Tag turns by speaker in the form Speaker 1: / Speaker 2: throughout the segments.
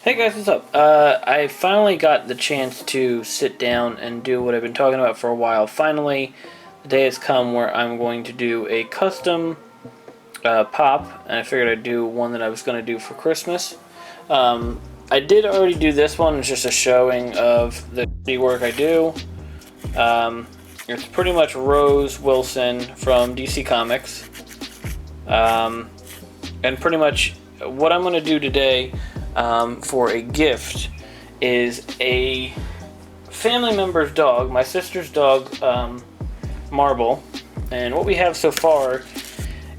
Speaker 1: Hey guys, what's up? I finally got the chance to sit down and do what I've been talking about for a while. Finally, the day has come where I'm going to do a custom pop, and I figured I'd do one that I was going to do for Christmas. I did already do this one. It's just a showing of the work I do. It's pretty much Rose Wilson from DC Comics. And pretty much what I'm going to do today for a gift is a family member's dog, my sister's dog, Marble. And what we have so far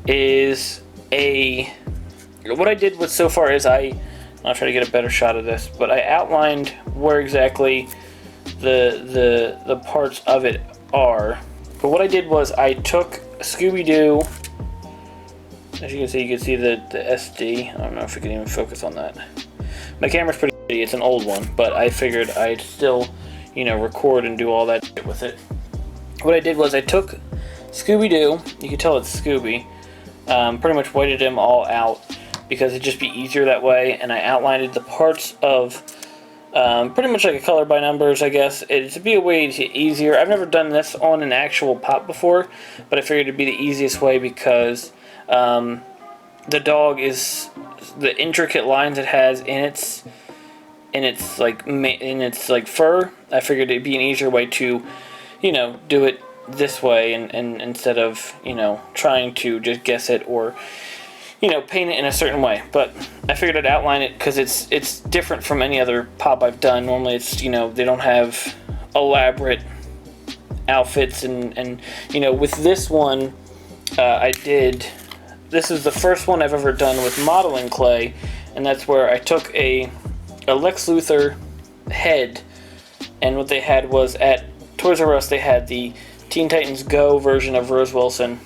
Speaker 1: is what I did with so far is I'll try to get a better shot of this, but I outlined where exactly the parts of it are. But what I did was I took Scooby-Doo. As you can see the SD. I don't know if we can even focus on that. My camera's pretty shitty, it's an old one, but I figured I'd still, record and do all that shit with it. What I did was I took Scooby-Doo, you can tell it's Scooby, pretty much whited him all out because it'd just be easier that way, and I outlined the parts of pretty much like a color by numbers, I guess. It'd be a way easier. I've never done this on an actual pop before, but I figured it'd be the easiest way because the dog is the intricate lines it has in its fur. I figured it'd be an easier way to, do it this way and instead of trying to just guess it or paint it in a certain way. But I figured I'd outline it because it's different from any other pop I've done. Normally it's they don't have elaborate outfits and with this one this is the first one I've ever done with modeling clay, and that's where I took a Lex Luthor head, and what they had was at Toys R Us they had the Teen Titans Go version of Rose Wilson,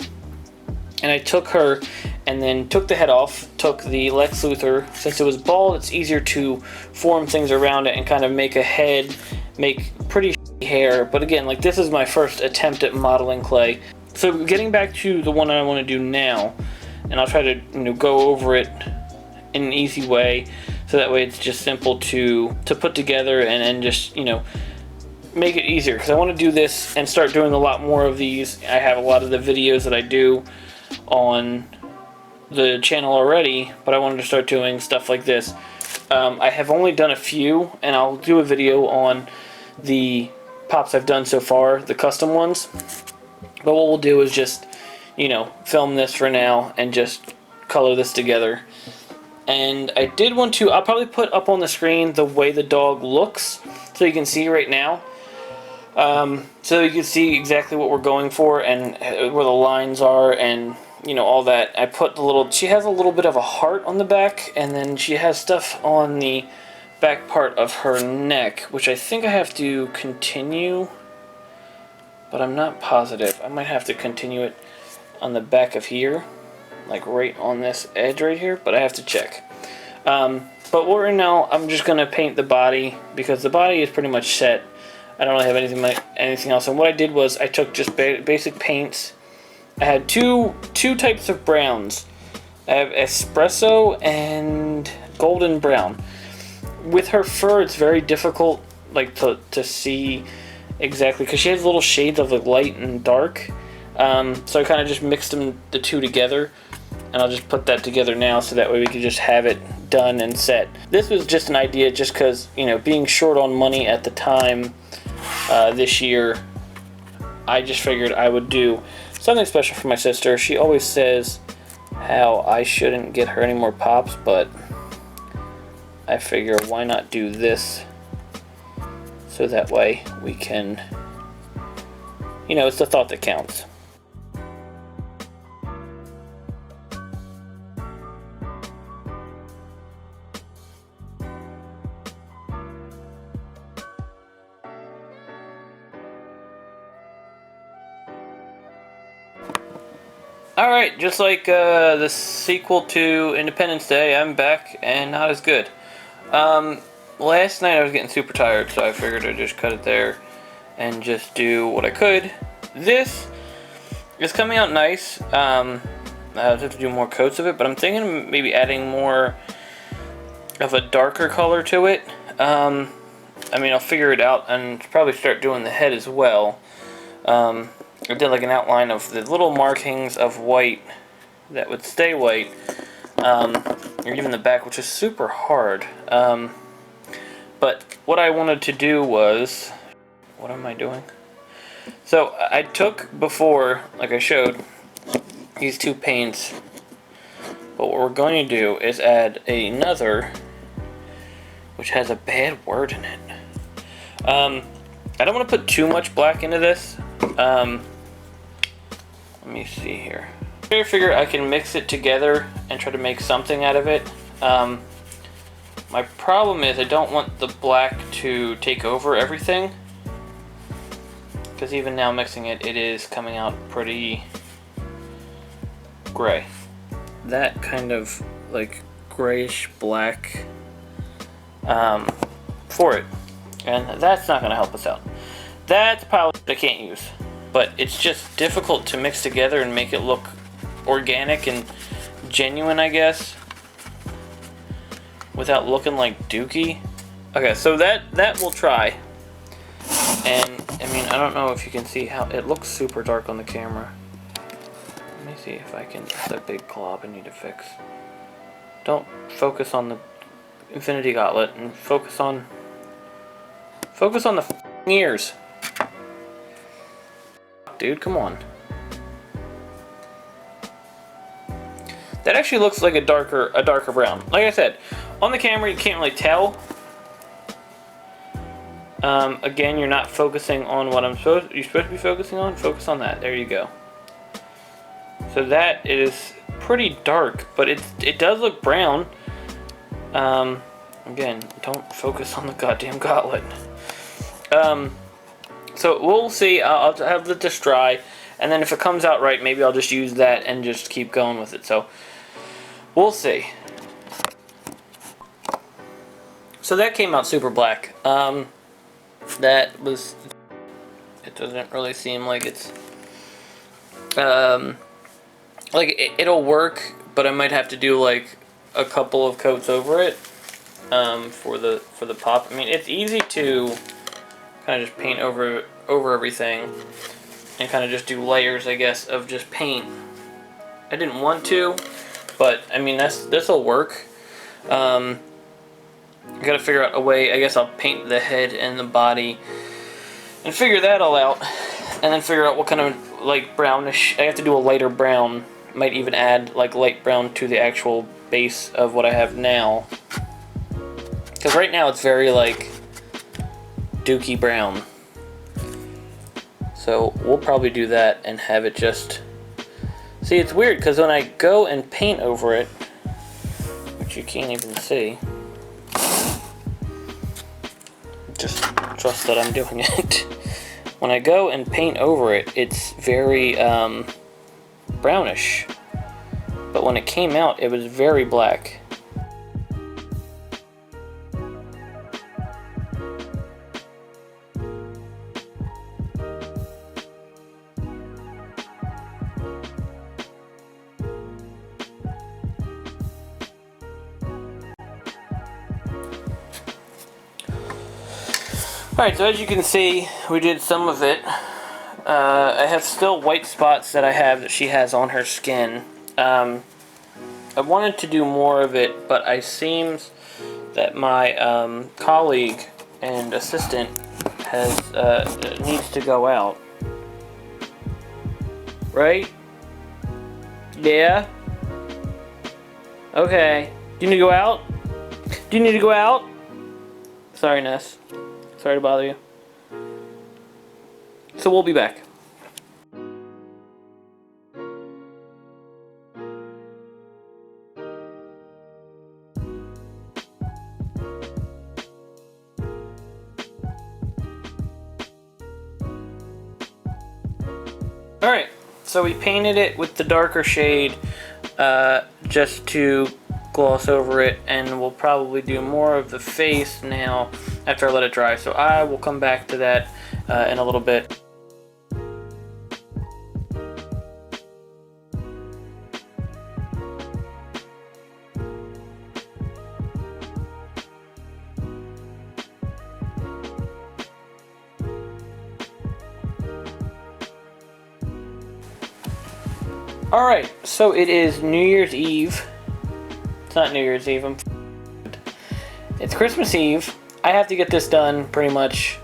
Speaker 1: and I took her and then took the head off, took the Lex Luthor. Since it was bald, it's easier to form things around it and kind of make a head, make pretty hair. But again, this is my first attempt at modeling clay. So getting back to the one I want to do now, and I'll try to go over it in an easy way, so that way it's just simple to put together and just make it easier, because I want to do this and start doing a lot more of these. I have a lot of the videos that I do on the channel already, but I wanted to start doing stuff like this. I have only done a few, and I'll do a video on the pops I've done so far, the custom ones. But what we'll do is just film this for now and just color this together. And I did want to, I'll probably put up on the screen the way the dog looks so you can see right now. So you can see exactly what we're going for and where the lines are and all that. I put she has a little bit of a heart on the back, and then she has stuff on the back part of her neck, which I think I have to continue, but I'm not positive. I might have to continue it on the back of here, right on this edge right here, but I have to check. But right now, I'm just going to paint the body, because the body is pretty much set. I don't really have anything else. And what I did was I took just basic paints. I had two types of browns. I have espresso and golden brown. With her fur, it's very difficult to see exactly, because she has little shades of light and dark. So I kind of just mixed the two together, and I'll just put that together now so that way we can just have it done and set. This was just an idea just because, being short on money at the time this year, I just figured I would do something special for my sister. She always says how I shouldn't get her any more pops, but I figure why not do this so that way we can, it's the thought that counts. Alright, just like the sequel to Independence Day, I'm back and not as good. Last night I was getting super tired, so I figured I'd just cut it there and just do what I could. This is coming out nice. I have to do more coats of it, but I'm thinking of maybe adding more of a darker color to it. I mean, I'll figure it out and probably start doing the head as well. I did like an outline of the little markings of white that would stay white, or even the back, which is super hard. But what I wanted to do was, what am I doing? So I took before, like I showed, these two paints. But what we're going to do is add another, which has a bad word in it. I don't want to put too much black into this. Let me see here. I figure I can mix it together and try to make something out of it. My problem is I don't want the black to take over everything, because even now mixing it, it is coming out pretty gray. That kind of like grayish black for it, and that's not going to help us out. That's a palette I can't use, but it's just difficult to mix together and make it look organic and genuine, I guess, without looking like dookie. Okay, so that we'll try. And I mean, I don't know if you can see how it looks super dark on the camera. Let me see if I can. That big glob I need to fix. Don't focus on the Infinity Gauntlet and focus on the ears. Dude, come on. That actually looks like a darker brown. Like I said, on the camera you can't really tell. Again, you're not focusing on what you're supposed to be focusing on. Focus on that. There you go. So that is pretty dark, but it does look brown. Again, don't focus on the goddamn gauntlet. So we'll see. I'll have let this dry, and then if it comes out right, maybe I'll just use that and just keep going with it. So we'll see. So that came out super black. That was. It doesn't really seem like it's. Like it'll work, but I might have to do like a couple of coats over it for the pop. I mean, it's easy to kind of just paint over everything and kind of just do layers, I guess, of just paint. I didn't want to, but I mean this'll work. I gotta figure out a way. I guess I'll paint the head and the body and figure that all out, and then figure out what kind of like brownish. I have to do a lighter brown. Might even add like light brown to the actual base of what I have now, because right now it's very like dookie brown. So we'll probably do that and have it just. See, it's weird because when I go and paint over it, which you can't even see, just trust that I'm doing it. When I go and paint over it, it's very brownish, but when it came out, it was very black. Alright, so as you can see, we did some of it. I have still white spots that I have that she has on her skin. I wanted to do more of it, but it seems that my colleague and assistant needs to go out. Right? Yeah? Okay. Do you need to go out? Do you need to go out? Sorry, Ness. Sorry to bother you. So we'll be back. Alright, so we painted it with the darker shade just to gloss over it, and we'll probably do more of the face now after I let it dry. So I will come back to that in a little bit. Alright, so it is New Year's Eve. It's not New Year's Eve, it's Christmas Eve. I have to get this done pretty much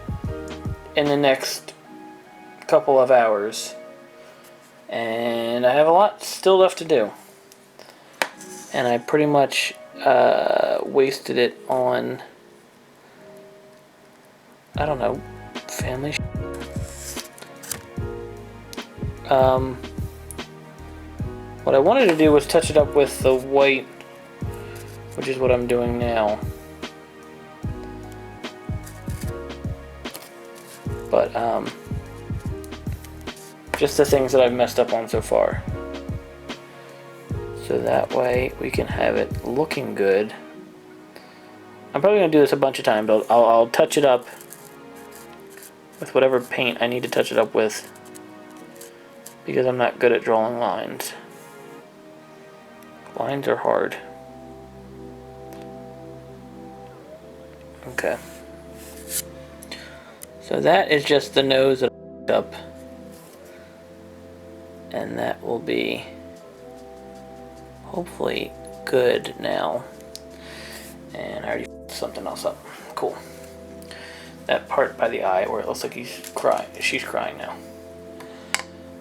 Speaker 1: in the next couple of hours. And I have a lot still left to do. And I pretty much wasted it on, I don't know, family what I wanted to do was touch it up with the white, which is what I'm doing now. But just the things that I've messed up on so far. So that way we can have it looking good. I'm probably going to do this a bunch of times. I'll touch it up with whatever paint I need to touch it up with, because I'm not good at drawing lines. Lines are hard. Okay. So that is just the nose that I picked up. And that will be hopefully good now. And I already f***ed something else up. Cool. That part by the eye where it looks like he's crying. She's crying now.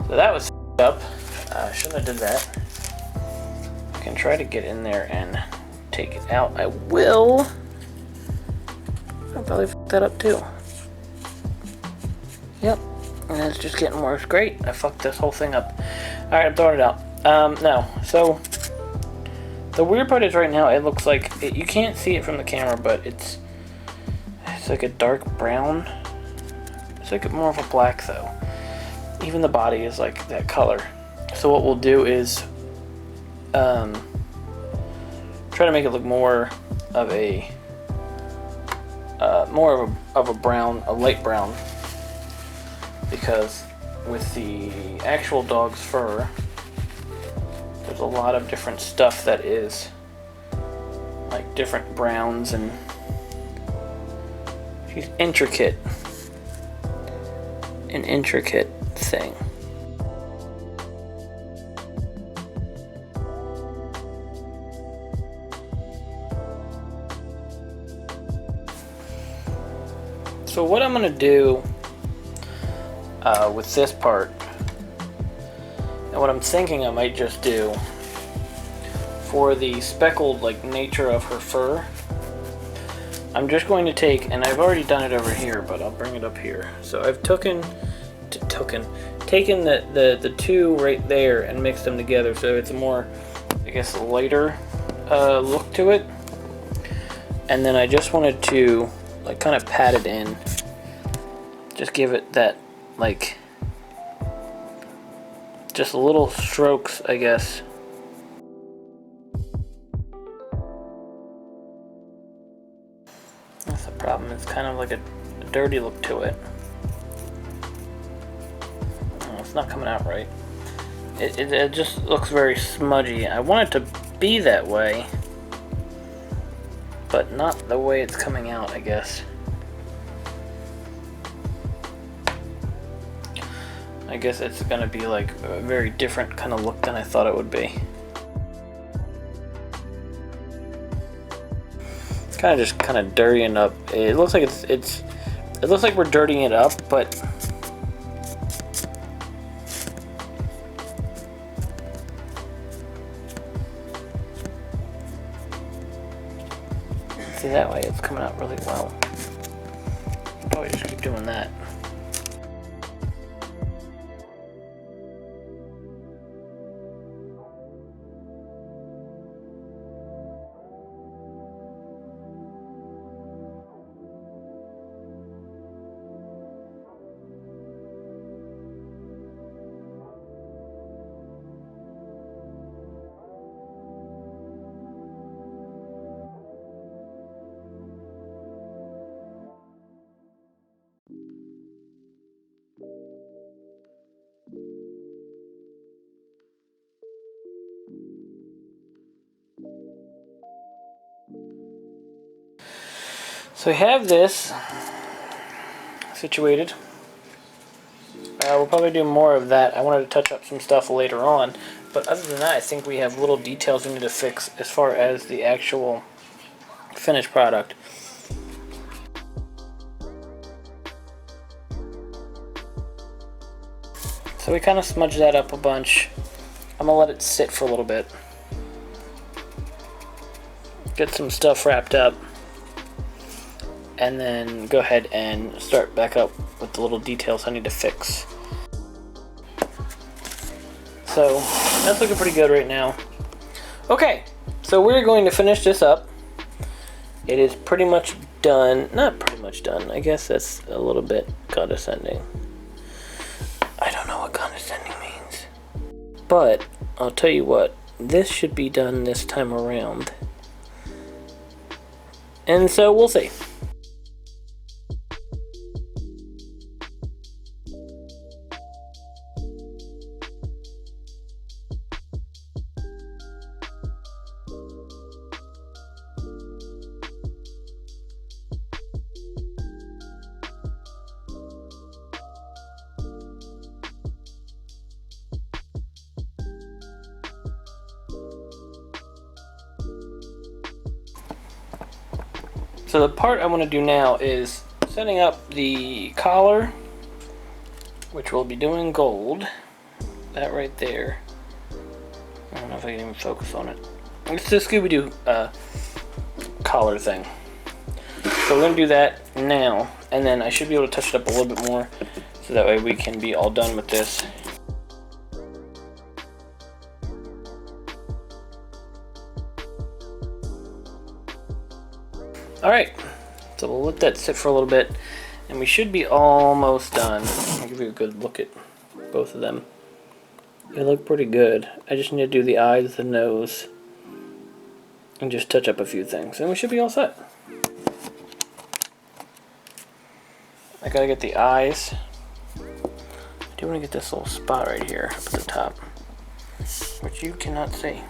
Speaker 1: So that was f***ed up. Shouldn't have did that. I can try to get in there and take it out. I will. I'll probably f*** that up too. Yep. And it's just getting worse. Great. I fucked this whole thing up. Alright, I'm throwing it out. No. So, the weird part is right now it looks like, you can't see it from the camera, but it's like a dark brown. It's like more of a black though. Even the body is like that color. So what we'll do is try to make it look more of a brown, a light brown, because with the actual dog's fur, there's a lot of different stuff that is like different browns, and she's intricate, an intricate thing. So what I'm gonna do with this part, and what I'm thinking I might just do for the speckled like nature of her fur, I'm just going to take, and I've already done it over here, but I'll bring it up here. So I've taken the two right there and mixed them together, so it's a more, I guess, lighter look to it. And then I just wanted to like kind of pat it in, just give it that like just little strokes, I guess. That's the problem, it's kind of like a dirty look to it. Oh, it's not coming out right. It just looks very smudgy. I want it to be that way, but not the way it's coming out, I guess. I guess it's gonna be like a very different kind of look than I thought it would be. It's kind of just kind of dirtying up. It looks like it looks like we're dirtying it up, but see, that way it's coming out really well. I'll probably just keep doing that. So we have this situated. We'll probably do more of that. I wanted to touch up some stuff later on, But other than that, I think we have little details we need to fix as far as the actual finished product. So we kind of smudged that up a bunch. I'm gonna let it sit for a little bit. Get some stuff wrapped up. And then go ahead and start back up with the little details I need to fix. So that's looking pretty good right now. Okay, so we're going to finish this up. It is pretty much done. Not pretty much done. I guess that's a little bit condescending. I don't know what condescending means. But I'll tell you what, this should be done this time around. And so we'll see. So the part I want to do now is setting up the collar, which we'll be doing gold. That right there. I don't know if I can even focus on it. It's the Scooby-Doo collar thing. So we're going to do that now, and then I should be able to touch it up a little bit more, so that way we can be all done with this. Alright, so we'll let that sit for a little bit, and we should be almost done. I'll give you a good look at both of them. They look pretty good. I just need to do the eyes, the nose, and just touch up a few things, and we should be all set. I gotta get the eyes. I do want to get this little spot right here up at the top, which you cannot see.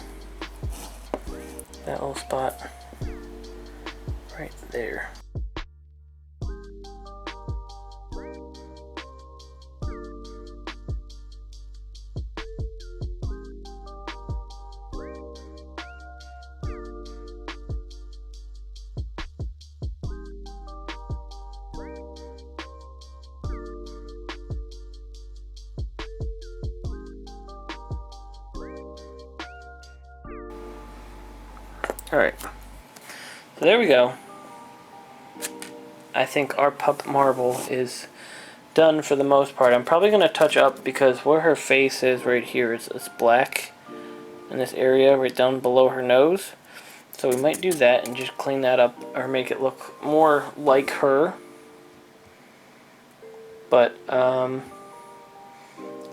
Speaker 1: That little spot. Right there. All right. So there we go. I think our pup marble is done for the most part. I'm probably going to touch up, because where her face is right here, it's black in this area right down below her nose. So we might do that and just clean that up, or make it look more like her. But other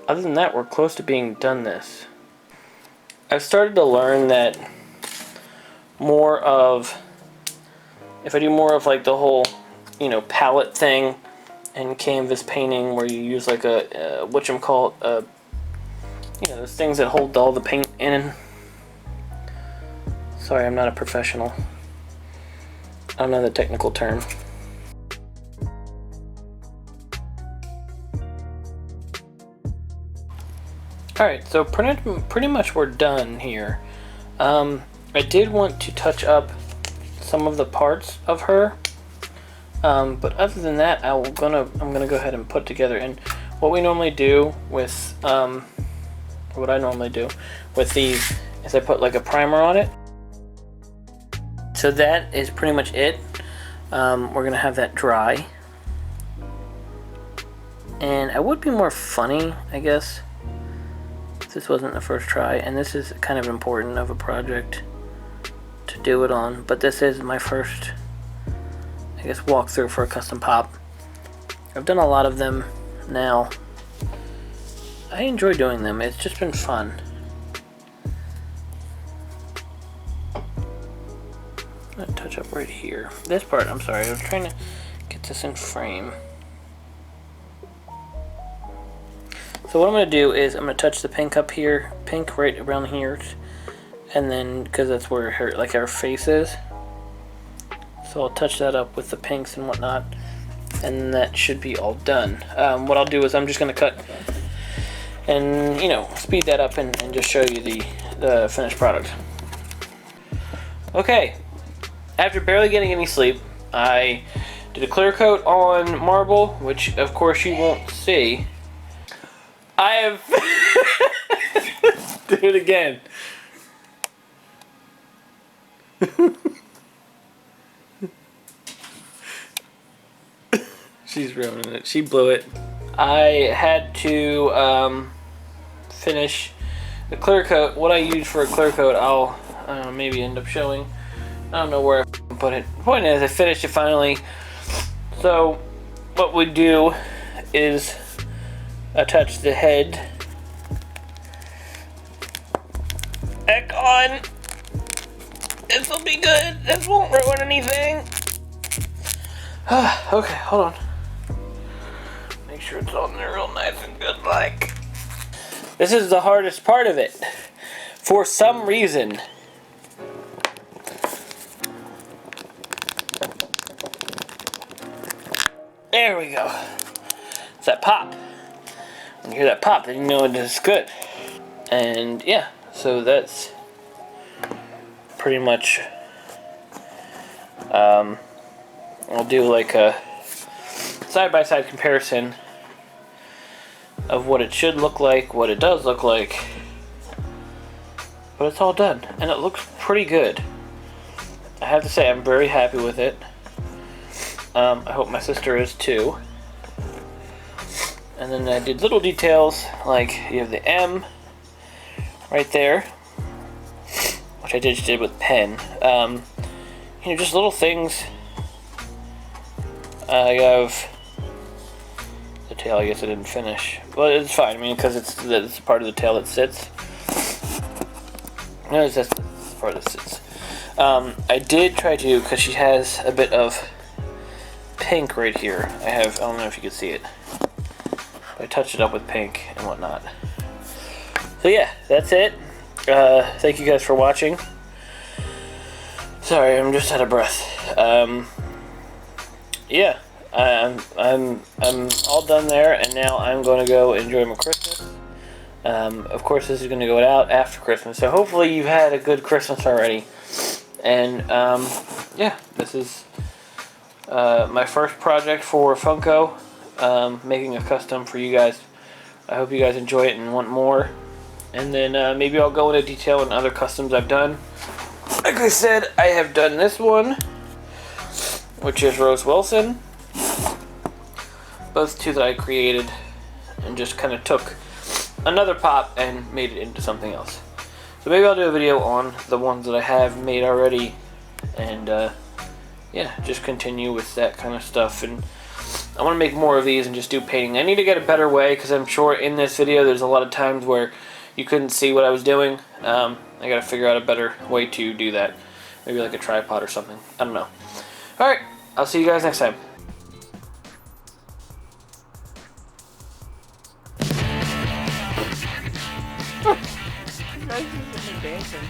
Speaker 1: than that, we're close to being done this. I've started to learn that if I do more of like the whole, palette thing and canvas painting, where you use like a those things that hold all the paint in. Sorry, I'm not a professional. I don't know the technical term. Alright, so pretty much we're done here. I did want to touch up some of the parts of her, but other than that, I'm gonna go ahead and put together. And what we normally do with what I normally do with these is I put like a primer on it. So that is pretty much it. We're gonna have that dry, and I would be more funny, I guess, if this wasn't the first try. And this is kind of important of a project to do it on, but this is my first, I guess, walkthrough for a custom pop. I've done a lot of them now. I enjoy doing them. It's just been fun. I'm gonna touch up right here. This part, I'm sorry, I was trying to get this in frame. So what I'm gonna do is I'm gonna touch the pink up here, pink right around here, and then, because that's where her face is, so I'll touch that up with the pinks and whatnot, and that should be all done. What I'll do is I'm just going to cut and you know, speed that up and just show you the finished product. Okay, after barely getting any sleep, I did a clear coat on marble, which of course you won't see. I have do it again. She's ruining it. She blew it. I had to finish the clear coat. What I use for a clear coat, I'll maybe end up showing. I don't know where I put it. The point is, I finished it finally. So, what we do is attach the head back on. This will be good. This won't ruin anything. Okay, hold on. Make sure it's on there real nice and good like. This is the hardest part of it. For some reason. There we go. It's that pop. When you hear that pop, then you know it is good. And yeah, so that's pretty much, I'll do like a side-by-side comparison of what it should look like, what it does look like, but it's all done, and it looks pretty good. I have to say, I'm very happy with it. I hope my sister is too. And then I did little details, like you have the M right there, which I just did with pen. You know, just little things. I have the tail, I guess I didn't finish. But it's fine, I mean, because it's part of the tail that sits. No, it's just part that sits. I did try to, because she has a bit of pink right here. I don't know if you can see it. I touched it up with pink and whatnot. So yeah, that's it. Thank you guys for watching. Sorry, I'm just out of breath. Yeah, I'm all done there, and now I'm going to go enjoy my Christmas. Of course, this is going to go out after Christmas, so hopefully you've had a good Christmas already. And yeah, this is my first project for Funko, making a custom for you guys. I hope you guys enjoy it and want more. And then maybe I'll go into detail on other customs I've done. Like I said, I have done this one, which is Rose Wilson. Both two that I created and just kind of took another pop and made it into something else. So maybe I'll do a video on the ones that I have made already, and yeah, just continue with that kind of stuff. And I want to make more of these and just do painting. I need to get a better way, because I'm sure in this video there's a lot of times where you couldn't see what I was doing. I gotta figure out a better way to do that. Maybe like a tripod or something. I don't know. Alright, I'll see you guys next time.
Speaker 2: Dancing.